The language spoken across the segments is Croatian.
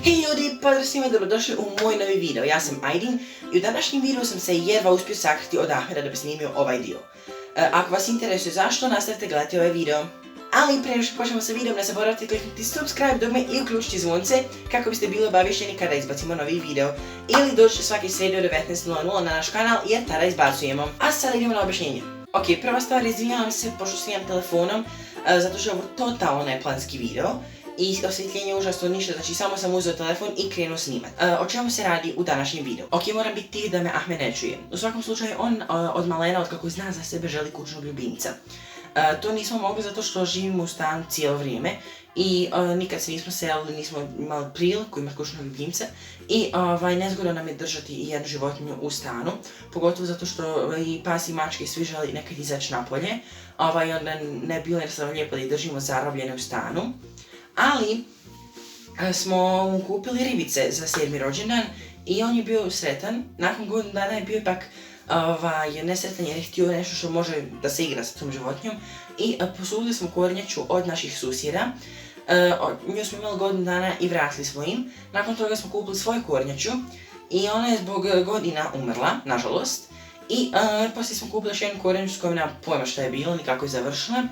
Hej ljudi, pozdrav svima, dobrodošli u moj novi video. Ja sam Aydin i u današnjem videu sam se jedva uspio sakriti od Ahmeda da bi snimio ovaj dio. Ako vas interesuje zašto, nastavite gledati ovaj video. Ali prije što počnemo sa videom, ne zaboravite kliknuti subscribe dugme i uključiti zvonce kako biste bili obaviješteni kada izbacimo novi video. Ili dođite svaki srijedu u 19:00 na naš kanal jer tada izbacujemo. A sada idemo na objašnjenje. Ok, prva stvar, izvinjavam se pošto snimam telefonom, zato što je ovo totalno neplanski video. I osvjetljenje je užasno ništa, znači samo sam uzeo telefon i krenuo snimat. O čemu se radi u današnjem videu? Ok, moram biti tih da me Ahmed ne čuje. U svakom slučaju, on od malena, od kako zna za sebe, želi kućnog ljubimca. To nismo mogli zato što živimo u stanu cijelo vrijeme i nikad se nismo selili, nismo imali priliku imati kućnog ljubimca i nezgodno nam je držati i jednu životinju u stanu, pogotovo zato što i pas i mačke svi želi nekad izaći napolje, onda ne bilo jednostavno lijepo da ih držimo zarobljene u stanu. Ali smo mu kupili ribice za 7. rođendan i on je bio sretan. Nakon godinu dana je bio ipak nesretan jer je htio nešto što može da se igra sa tom životinjom i posudili smo kornjaču od naših susjeda. Nju smo imali godinu dana i vratili smo im. Nakon toga smo kupili svoju kornjaču i ona je zbog godina umrla, nažalost. I poslije smo kupili još jednu kornjaču s kojom nema pojma šta je bilo, ni kako je završila.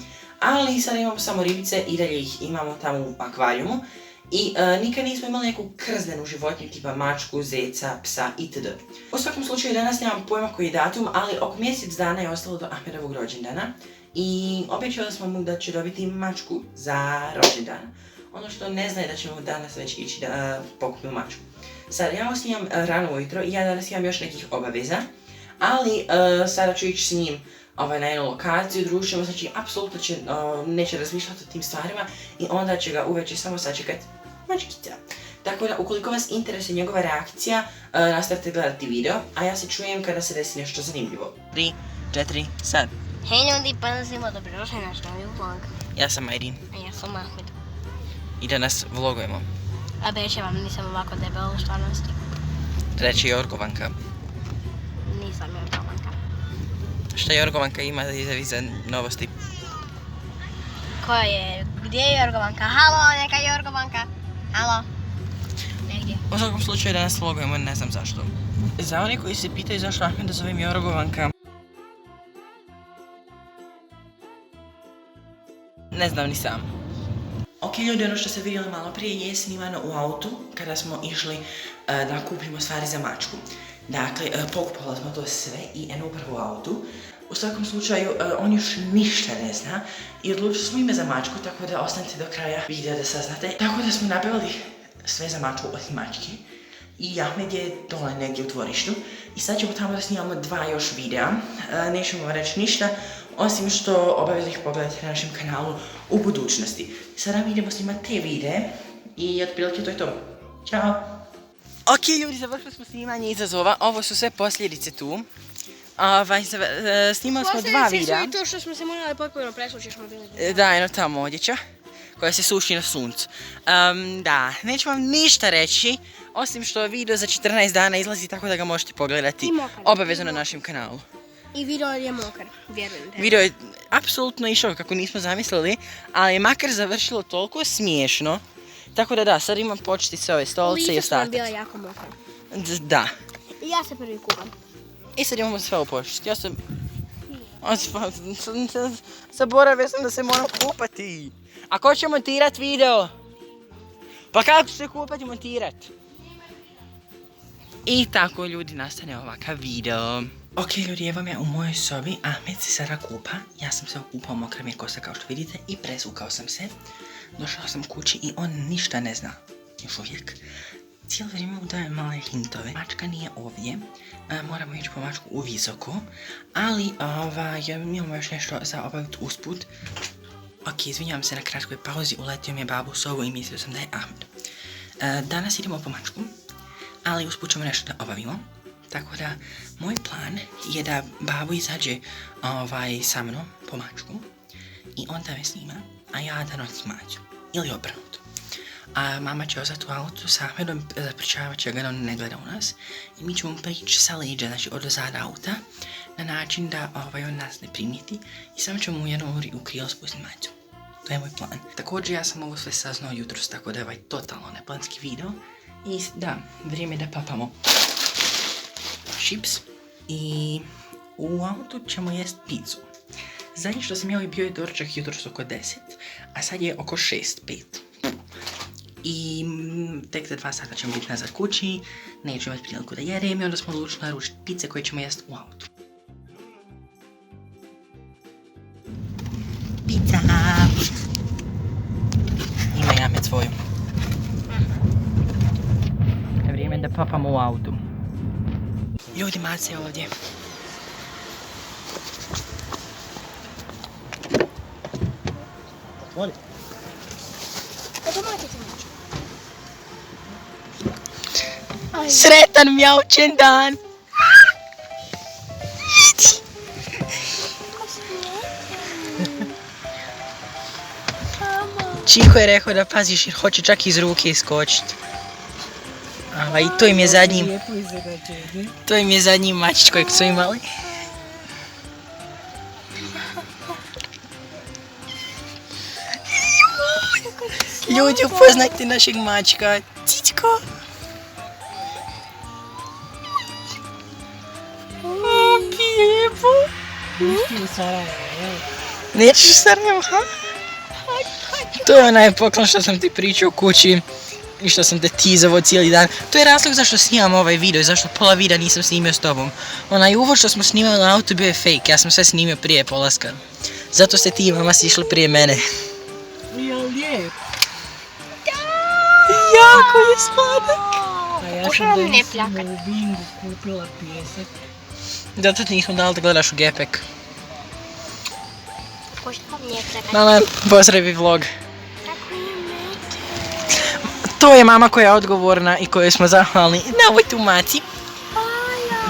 Ali sada imamo samo ribice i dalje ih imamo tamo u akvarijumu. I nikad nismo imali neku krzdenu životinju tipa mačku, zeca, psa itd. U svakom slučaju danas nemam pojma koji je datum, ali oko mjesec dana je ostalo do Ahmedovog rođendana. I obećali smo mu da će dobiti mačku za rođendan. Ono što ne zna je da ćemo danas već ići da pokupimo mačku. Sad, ja ovo snimam rano ujutro i ja danas imam još nekih obaveza. Ali sada ću ići s njim na jednu lokaciju, družit ćemo, znači apsolutno neće razmišljati o tim stvarima i onda će ga uveče samo sačekat mačkica. Tako da, ukoliko vas interesuje njegova reakcija, nastavite gledati video, a ja se čujem kada se desi nešto zanimljivo. 3, 4, sad. Hej ljudi, pozdrav svima, dobrodošli na naš novi vlog. Ja sam Aydin. A ja sam Ahmed. I danas vlogujemo. A beće vam, nisam ovako debel u stvarnosti. Treći je Jorgovanka. Nisam Jorgovanka. Šta Jorgovanka ima za novosti? Koja je? Gdje je Jorgovanka? Halo, neka Jorgovanka. Halo. Negdje. U svakom slučaju danas vlogujemo, ne znam zašto. Za oni koji se pitaju zašto Ahmeda zovem Jorgovanka, ne znam ni sam. Ok ljudi, ono što ste vidjeli malo prije je snimano u autu kada smo išli da kupimo stvari za mačku. Dakle, pokupali smo to sve i eno upravo u autu. U svakom slučaju, on još ništa ne zna i odlučili smo ime za mačku, tako da ostanite do kraja videa da saznate. Tako da smo nabavili sve za mačku osim mačke i Ahmed je dole negdje u dvorištu i sad ćemo tamo da snimamo 2 još videa. Nećemo reći ništa, osim što obavezno ih pogledati na našem kanalu u budućnosti. Sada mi idemo snimati te videe i otprilike to je to. Ćao! Ok ljudi, završili smo snimanje izazova, ovo su sve posljedice tu. Snimali smo 2 videa. Posljedice su i to što smo se morali potpuno presući, smo bili. Da, eno tamo odjeća koja se suši na suncu. Da, neću vam ništa reći, osim što video za 14 dana izlazi tako da ga možete pogledati obavezno na našem kanalu. I video je mokar, vjerujem te. Video je apsolutno išao kako nismo zamislili, ali je makar završilo toliko smiješno. Tako da, sad imam početice ove stolice i ostatak. Lice sam bila jako mokra. Da. I ja se prvi kupam. I sad imamo sve u početi. Ja sam... Zaboravio sam da se moram kupati. A ko će montirat video? Pa kako će se kupati i montirat? I tako ljudi nastane ovakav video. Ok ljudi, evo me u mojoj sobi, Ahmed se sada kupa. Ja sam se okupao, mokra mi je kosa kao što vidite i prezvukao sam se. Došao sam kući i on ništa ne zna, još uvijek. Cijelo vrijeme mu daje male hintove. Mačka nije ovdje, moramo ići po mačku u visoko, ali imamo još nešto za obaviti usput. Ok, izvinjavam se na kratkoj pauzi, uletio mi je babu u sobu i mislio sam da je Ahmed. Danas idemo po mačku, ali usput ćemo nešto da obavimo. Tako da, moj plan je da babu izađe sa mnom po mačku i onda me snima, a ja da nosim Mađu. Ili obrnuto. A mama će ostati u autu sa Ahmedom, zapričavat će ga da on ne gleda u nas. I mi ćemo prići sa leđa, znači od ozada auta, na način da on nas ne primijeti. I samo ćemo u jednom uri u krilo spustiti Mađu. To je moj plan. Također ja sam ovo sve saznao jutros, tako da je totalno neplanski video. I da, vrijeme da papamo čips i u autu ćemo jest pizzu. Zadnje što sam jeo bio je doručak jutros oko 10, a sad je oko 6-5. I tek za 2 sata ćemo biti nazad kući, neću imati priliku da jedem i onda smo odlučili naručiti pice koje ćemo jesti u autu. Pizza! Ima i Ahmed svoju. Vrijeme da papamo u autu. Ljudi, Maca je ovdje. Voli. Sretan mjaučen dan! Čiko je rekao da paziš jer hoće čak iz ruke iskočiti. I to im je zadnji... To im je zadnji mačić kojeg su imali. Ljudi, upoznajte našeg mačka. Cičko! Bijebu! Nećeš u Sarajevo, jel? Nećeš u Sarajevo, ha? To je onaj poklon što sam ti pričao u kući i što sam te tizovao cijeli dan. To je razlog zašto snimam ovaj video i zašto pola videa nisam snimio s tobom. Onaj uvod što smo snimali na auto bio je fake, ja sam sve snimio prije polaska. Zato ste ti i mama sišli prije mene. Jel lijep? Jako je sladak. A ja sam da nisam u Bingu kupila pijesak. Zato ti nismo dali da gledaš u gepek. Nije plakati. Mama, pozdravi vlog. Tako ime. To je mama koja je odgovorna i kojoj smo zahvalni na ovoj tu maci.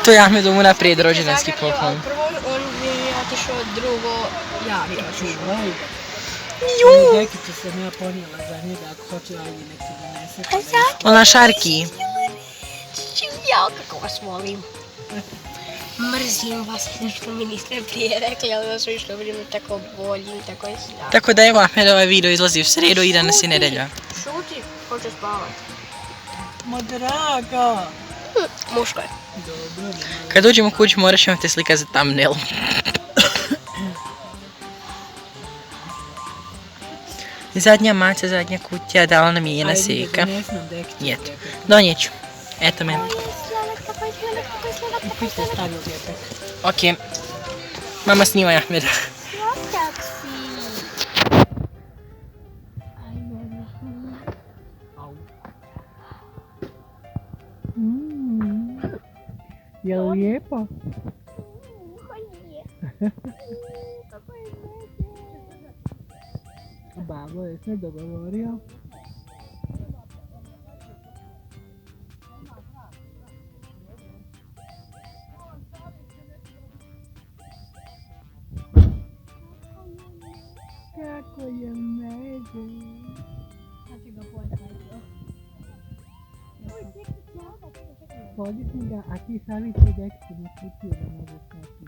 To je Ahmedov unaprijed rođendanski poklon. Prvo on bi otišao, drugo ja bi otišao. Ju! Dekicu sam ja ponijela za njega, ako hoće ajde nek ti donese. Ona šarki. Ja, kako vas volim. Mrzim vas, nešto mi niste prije rekli, ali da su išlo vrijeme tako bolji i tako je sljaka. Tako da evo Ahmed, ovaj video izlazi u srijedu i danas je nedjelja. Šuti, hoće spavat. Ma draga! Muško je. Dobro, Kad dođemo kući moraš imati slika za thumbnail. Zadnja maca, zadnja kutija, dala nam je jedna seka. Ajde, dones nam dekicu. Jet. Donijet ću. Eto me. I ti ste stavio gepek. Ok. Mama snima Ahmeda. Jel lijepo? Babo je sve dogovorio. Kako je medij. Podići ga, a ti stavi ti dekicu na kutiju da mogu staviti.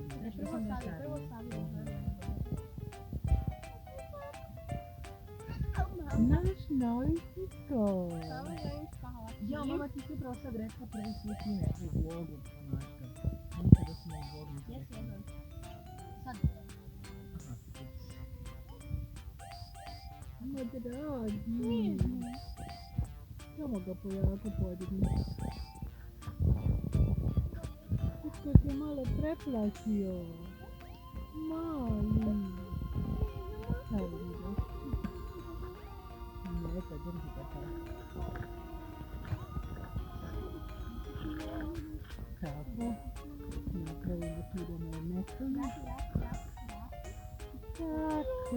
Naš novi Cico. Ja, mama ti se upravo sad rekla prvi put ime u vlogu. Nikada smo u vlogu. Sad. Ma dragi. Samo ga pojako podigni. Cico se malo preplašio. Mali. Evo vidiš. Neka, drži ga tako. Tako. Napravimo tu da ne nestane. Tako.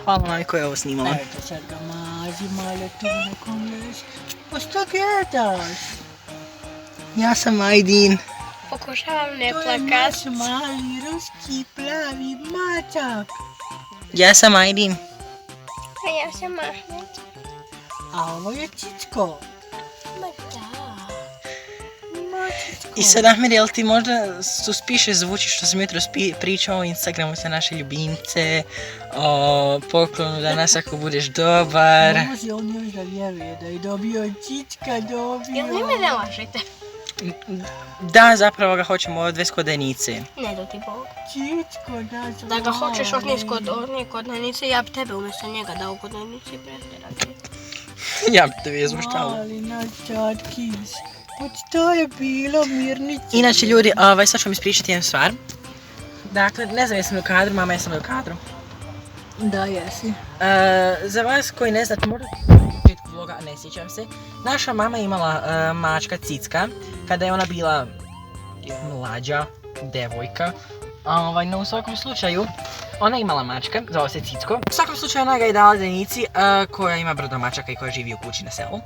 Hvala mami koja je ovo snimala. Eto sad ga mazi malo tu nekom leži. Pa što gledaš? Ja sam Ajdin. Pokušavam ne To je plakat. naš mali ruski plavi mačak. Ja sam Ajdin. A ja sam Ahmed. A ovo je Cicko. Ma da. I sad, Ahmed, jel ti možda suspiše zvuči što sam jutro pričao o Instagramu za naše ljubimce, o poklonu da nas ako budeš dobar. Ne može on još da vjeruje da je dobio Čička, dobio. Jel vi me ne lažete? Da, zapravo ga hoćemo odvesti kod Denice. Ne da ti Bog. Čičko, da. Da ga hoćeš odnijeti kod Denice, ja bi tebe umjesto njega dao kod Denice i pretjerati. Ja bi te vezmu štalu. Mali naš čatkis. Pa što je bilo, Mirnice? Inače, ljudi, sad ću vam ispričati jednu stvar. Dakle, ne znam jesam li u kadru, mama jesam li u kadru. Da, jesi. Za vas koji ne znate, možda početku vloga, ne sjećam se. Naša mama je imala mačka Cicka, kada je ona bila mlađa devojka. No, u svakom slučaju, ona je imala mačka, zove se Cicko. U svakom slučaju, ona ga je dala Denici, koja ima brdo mačaka i koja živi u kući na selu.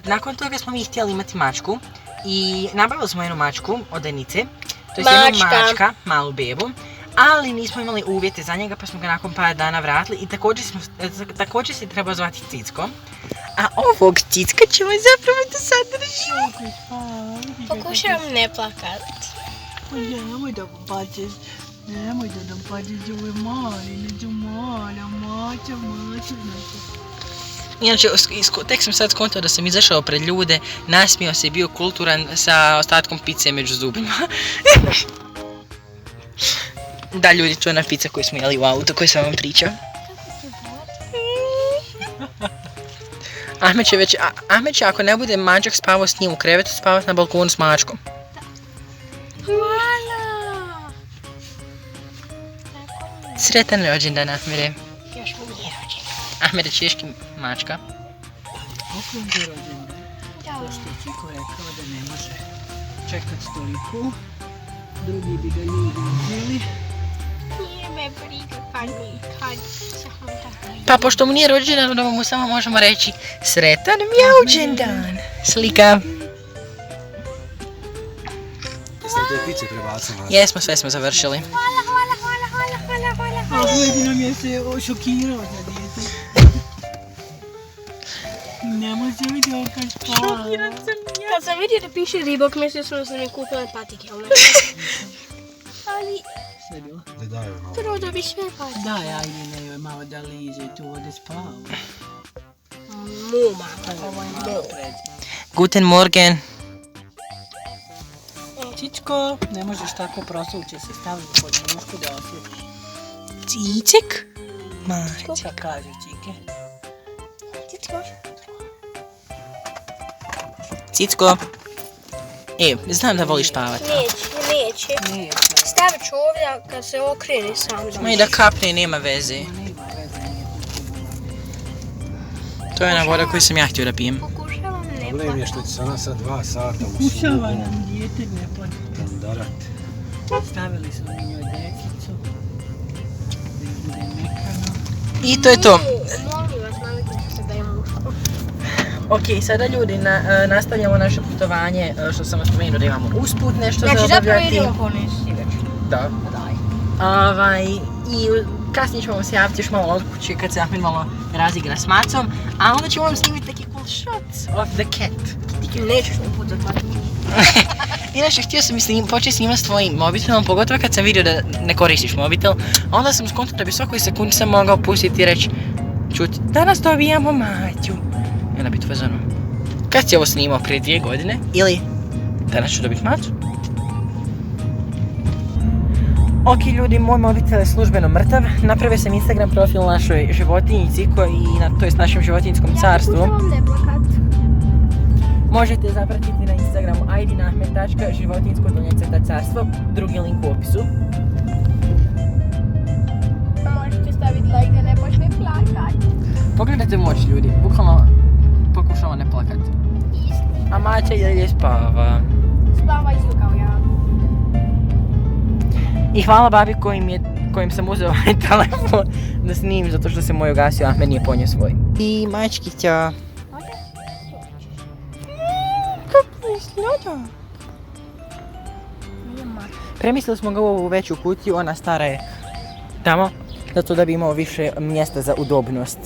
Nakon toga smo mi htjeli imati mačku i nabavili smo jednu mačku od Denice, to je jednu mačka, malu bebu, ali nismo imali uvjete za njega pa smo ga nakon par dana vratili i također se treba zvati Cicko. A ovog Cicka ćemo zapravo da sad držimo. Pokušavam ne plakat. Pa nemoj da pađeš, nemoj da nam pađeš ove mali, neđu mala, mača. Inače, tek sam sad skontao da sam izašao pred ljude, nasmijao se i bio kulturan sa ostatkom pice među zubima. Da, ljudi, to je ona pizza koju smo jeli u autu, koju sam vam pričao. Ahmed će ako ne bude mačak spavao s njim u krevetu, spavati na balkonu s mačkom. Hvala! Sretan rođendan, Ahmede. Još mi nije rođendan. Ahmede, češki mačka. Okrem za rođendan. Ja Što je Ciko rekao da ne može čekat toliko. Drugi bi ga ljudi uzeli. nije me briga kad samo tako. Pa pošto mu nije rođendan, onda mu samo možemo reći sretan mjauđendan. Slika. Jeste li te pice prebacili? Jesmo, sve smo završili. Hvala. Ahmed nam je se šokirao za dijete. Ne može vidjeti kad spava. Kad sam vidio da piše Reebok, mislio sam da sam mi kupila patike. Ali Sve je bilo? Da daju malo. prvo da bi sve patike. Daj, ajde, ne joj malo da liže tu ode spava. Muma, ovo je mum. Guten Morgen. Čičko, ne možeš tako prosuće se staviti pod njušku da osjetiš. Cicek? Šta kaže Čike? Cicko. Znam da voliš spavati. Neće. Nije, Stavit ću ovdje kad se okrene sam. Ma i da kapne, nema veze. nema veze, nije tu. To je ona voda koju sam ja htio da pijem. Pokušavam ne Problem je što će se ona sad 2 sata u Kušava subu nam dijete ne plaći. tandarati. Stavili smo mi njoj dječicu. Da im bude mekano. I to je to. Molim vas, naviknite se da je muško. Ok, sada ljudi, nastavljamo naše putovanje, što sam vam spomenuo da imamo usput nešto za Znači zapravo obavljati. idemo ponesti već. Da. Daj. I kasnije ćemo vam se javiti još malo od kuće kad se Ahmed malo razigra s macom, a onda ćemo vam snimiti neki cool shots of the cat. Nećeš mi put zatvarati. Inače, htio sam početi snimati s tvojim mobitelom, pogotovo kad sam vidio da ne koristiš mobitel, onda sam skontao da bi svakoj sekundi sam mogao pustiti i reći čuti, danas dobijamo Maću. I onda bi to vezano. Kad si ovo snimao prije 2 godine? Ili danas ću dobiti Maću? Ok ljudi, moj mobitel je službeno mrtav. Napravio sam Instagram profil našoj životinjici to jest našem životinjskom carstvu. Pokušavam ne plakat. Možete zapratiti na Instagramu aidinahmed.životinjsko_carstvo, drugi link u opisu. Možete staviti like da ne počne plakat. Pogledajte moć ljudi, bukvalno pokušava ne plakat. A Maća je spava. Spava isto kao ja. I hvala babi kojim sam uzeo ovaj telefon da snimim zato što se moj ugasio, Ahmed nije ponio svoj. I mačkića. Kako je sljoda? Premislili smo ga u ovu veću kutiju, ona stara je tamo, zato da bi imao više mjesta za udobnost.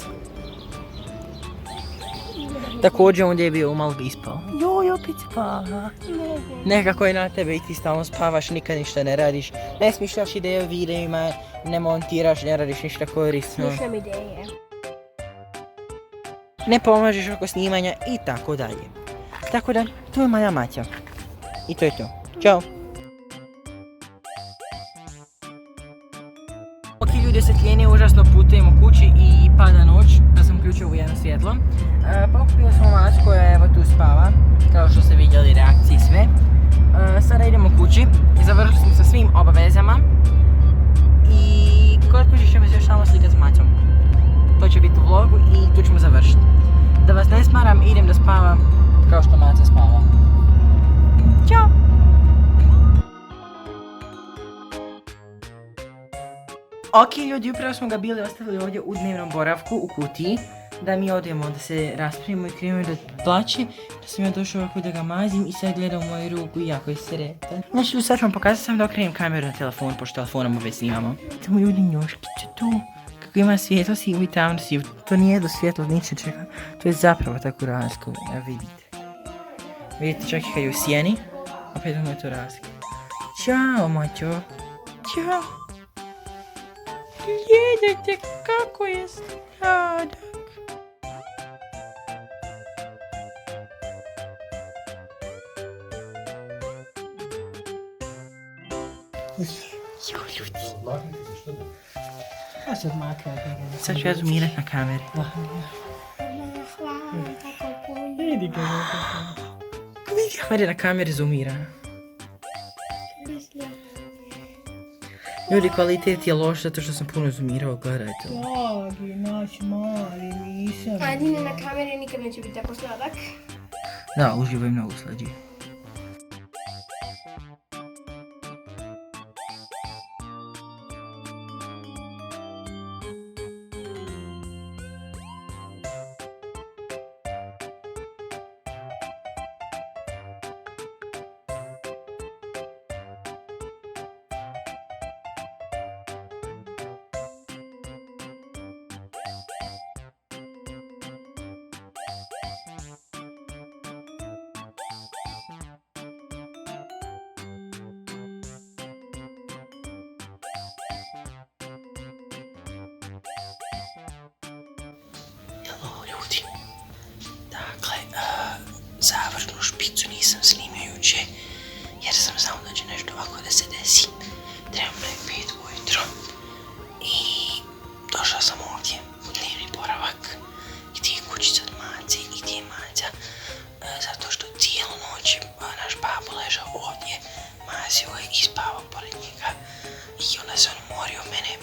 Također ondje je bio malo ispao. Jo, opet spava. Mogu. Nekako je na tebe i ti stalno spavaš, nikad ništa ne radiš. Ne smišljaš ideje o videima, ne montiraš, ne radiš ništa korisno. Smišljam ideje. Ne pomažeš oko snimanja i tako dalje. Tako da, to je moja Matja. I to je to. Ćao! Ok ljudi, osvjetljenje užasno, putujemo kući i pada noć, da sam uključio u jedno svjetlo. Pa okupili smo Mać koja evo tu spava, kao što ste vidjeli reakcije i sve. Sada idemo kući i završili smo sa svim obavezama. I kod kući ćemo se još samo slikat s Maćom. To će biti u vlogu i tu ćemo završiti. Da vas ne smaram, idem da spavam kao što Maća spava. Ćao! Ok ljudi, upravo smo ga bili ostavili ovdje u dnevnom boravku u kutiji. Da mi odemo, da se raspravimo i krenemo da plaće. Da sam ja došao ovako da ga mazim i sad gleda u moju ruku i jako je sretan. Znači, sad ću vam pokazati sam da okrenem kameru na telefon, pošto telefonom uveć snimamo. Tamo ljudi njoškiće tu. Kako ima svjetlo sivu i tamno sivu. To nije do svjetlo, niče čeka. To je zapravo tako rasko, ja vidite. Vidite čak i kad je u sjeni, opet ono je to rasko. Ćao, Maćo. Ćao. Gledajte kako je sladak. Jo ljudi. Ja se odmakne od njega. Sad ću ja zoomirat na kameri. Hvala, tako puno. Vidi ga. Vidi kamere na kameri zoomirana. Ljudi, kvalitet je loš zato što sam puno zoomirao, gledajte. Dragi, naš mali, nisam. Ajde, na kameri nikad neće biti tako sladak. Da, uživo je mnogo slađi. Ljudi, dakle, završnu špicu nisam snimio juče, jer sam znao da će nešto ovako da se desi. Trenutno je 5 ujutro i došao sam ovdje u dnevni boravak gdje je kućica od Mace i gdje je Maca, zato što cijelu noć naš babo ležao ovdje, mazio je i spavao pored njega i onda se on umorio, mene je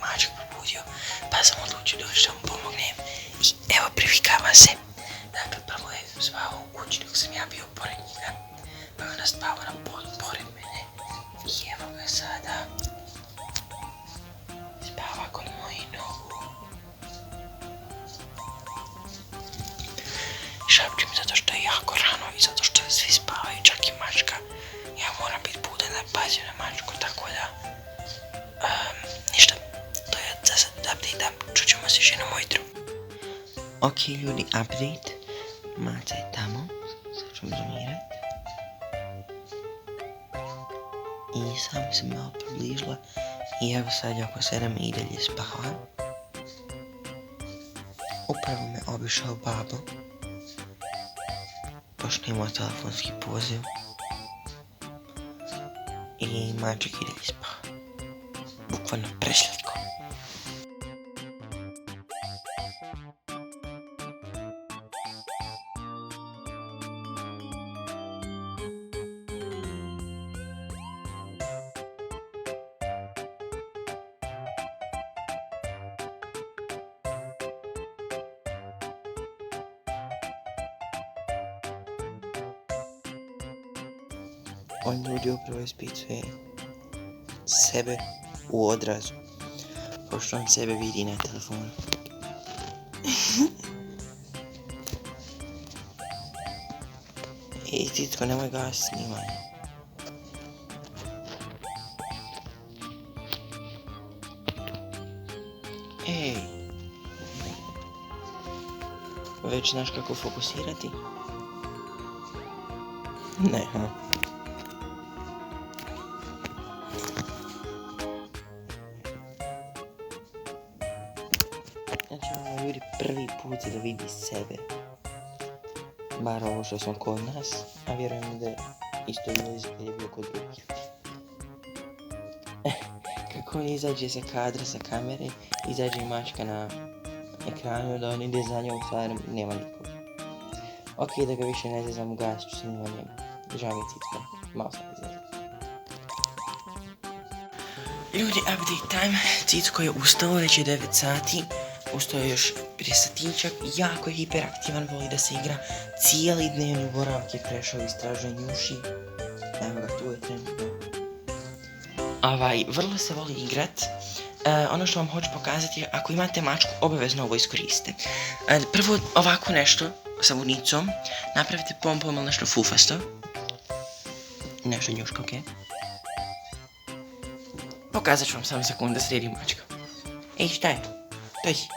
Mačak probudio, pa sam odlučio doći da mu pomognem. I evo, privikava se. Dakle, prvo je spavao u kući dok sam ja bio pored njega. Pa onda spavao na podu pored mene. I evo ga sada. Spava kod moju nogu. Šapčim zato što je jako rano i zato što svi spavaju, čak i Mačka. Ja moram biti budan da pazim na Mačku, tako da... ništa. To je za sad update, čućemo se još jednom ujutro. Ok ljudi, update. Maca je tamo. Sad ću zoomirat. I sam se malo približila. I evo sad je oko 7 i dalje spava. Upravo me obišao babo. Pošto je imao telefonski poziv. I Maček i dalje spava. Bukvalno preslatko. On ljudi upravo ispicuje sebe u odrazu, pošto on sebe vidi na telefonu. Ej, Titko, nemoj gasiti snimanje. Ej. Već znaš kako fokusirati? Ne, ha. Znači, ovo ljudi prvi put da vidi sebe. Bar ovo što sam kod nas, a vjerujem da je isto bilo kad je bio kod drugih. Kako on izađe sa kadra, sa kamere, izađe i mačka na ekranu, da on ide za njom, u stvari nema nikog. Ok, da ga više ne zezam, ugasit ću snimanjem. Žao mi je Cicko, malo sam izgledao. Ljudi, update time. Cicko je ustao, već je 9 sati. Ustao je još prije satićak, jako je hiperaktivan, voli da se igra. Cijeli dnevni boravak je prešao istražuje njuši. Evo ga, tu je trenutno. Vrlo se voli igrat. Ono što vam hoću pokazati je, ako imate mačku, obavezno ovo iskoriste. Prvo ovako nešto sa vunicom, napravite pompom ili nešto fufasto. Nešto njuška, okej. Pokazat ću vam samo sekund da sredi mačka. Ej, šta je? Dođi.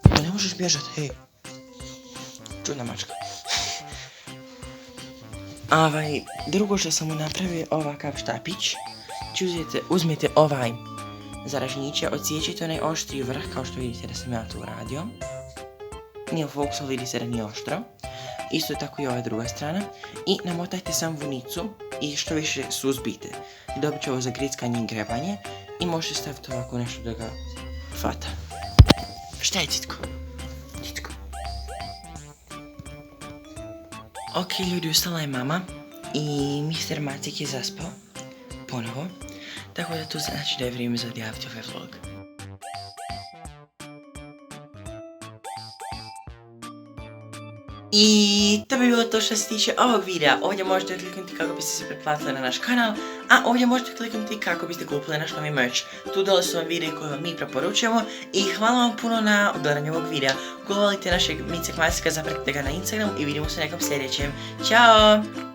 Pa ne možeš bježat, hej. Čudna mačka. Drugo što sam mu napravio ovakav štapić. Uzmete ovaj zaražnjiće, odsjećite onaj oštri vrh, kao što vidite da sam ja to uradio. Nije u fokusu, vidi se da nije oštro. Isto tako i ova druga strana. I namotajte sam vunicu i što više suzbite. Dobit će ovo za grickanje i grebanje. I možete staviti ovako nešto da ga fata. Šta je Citko? Citko. Ok ljudi, ustala je mama i Mr. Macik je zaspao. Ponovo. Tako da to znači da je vrijeme za odjaviti ovaj vlog. I to bi bilo to što se tiče ovog videa. Ovdje možete kliknuti kako biste se pretplatili na naš kanal, a ovdje možete kliknuti kako biste kupili naš novi merch. Tu dole su vam videi koje vam mi preporučujemo i hvala vam puno na gledanju ovog videa. Ako volite našeg Micek Macika, zapratite ga na Instagramu i vidimo se nekom sljedećem. Ćao!